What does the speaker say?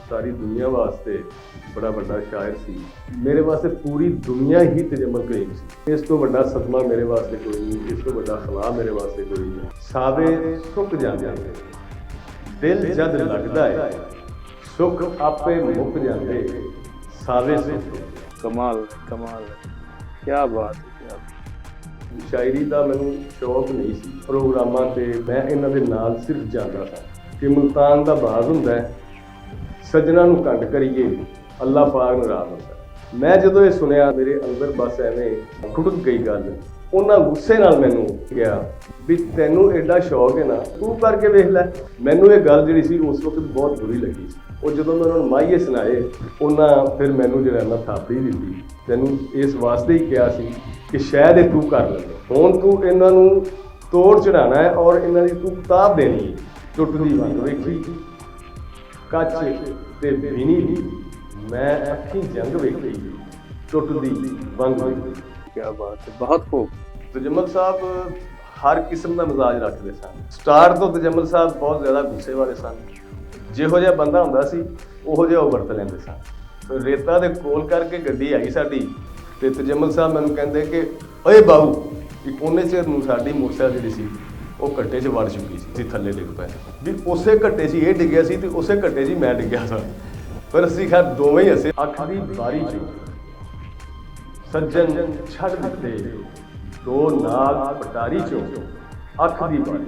सारी दुनिया वास्ते बड़ा बड़ा शायर सी। मेरे वास्ते पूरी दुनिया ही तजम्मुल करीम सी। इस तो बड़ा सदमा मेरे वास्ते कोई नहीं, इस तो बड़ा खला मेरे वास्ते कोई नहीं। सावे सुक जाते हैं, दिल जद लगता है, सुख आपे मुक जाते, सावे सुख। कमाल कमाल, क्या बात है, क्या बात। शायरी का मैनू शौक नहीं सी। प्रोग्रामां ते मैं इन्हां दे नाल सिर्फ जाता था कि मुल्तान का बाग हुंदा है, सज्जनां नूं कंड करिए, अल्लाह पाक नाराज़ होंदा है। मैं जदों ये सुनिया मेरे अंदर बस एवें खुड़क गई गल। उन्हां गुस्से नाल मैनू किहा भी तैनू एडा शौक है ना, तू करके वेख लै। मैनू ये गल जिहड़ी सी उस वक्त बहुत बुरी लगी सी। और जदों मैं उन्होंने माहिए सुनाए, उन्हां फिर मैनू जिहड़ा ना थापड़ी दित्ती। तैनू इस वास्ते ही किहा सी कि शायद ये तू कर ले, हुण तू इन्हां नूं तोड़ चढ़ाना है और इन्हां दी तू किताब देनी है। टुटदी वंग वेखी कच ते बिनी दी, मैं अखीं जंग वेखी टुटदी वंग वेखी। क्या बात है, बहुत खूब। तजम्मल साहब हर किस्म का मिजाज रखते सन। स्टार तो तजम्मल साहब बहुत ज़्यादा गुस्से वाले सन। जिहो जिहा बंदा हुंदा सी उहो जिहा वरत लैंदे सन। तो रेता दे कोल करके गड्डी आई साडी ते तजम्मल साहब मैनूं कहंदे कि ओए बाबू, कि उन्ने चिर नूं साडी मोटरसाइकिल जिहड़ी सी ਉਹ ਘੱਟੇ 'ਚ ਵੜ ਚੁੱਕੀ ਸੀ। ਅਸੀਂ ਥੱਲੇ ਡਿੱਗ ਪਏ ਵੀ ਉਸੇ ਘੱਟੇ 'ਚ ਇਹ ਡਿੱਗਿਆ ਸੀ ਤੇ ਉਸੇ ਘੱਟੇ 'ਚ ਹੀ ਮੈਂ ਡਿੱਗਿਆ ਸਾਂ। ਪਰ ਅਸੀਂ ਖੈਰ ਦੋਵੇਂ ਹੀ ਹੱਸੇ। ਅੱਖ ਦੀ ਬਾਰੀ 'ਚ ਸੱਜਣ ਛੱਡ ਦਿੱਤੇ, ਦੋ ਨਾਗ ਪਟਾਰੀ 'ਚੋਂ ਅੱਖ ਦੀ ਬਾਰੀ।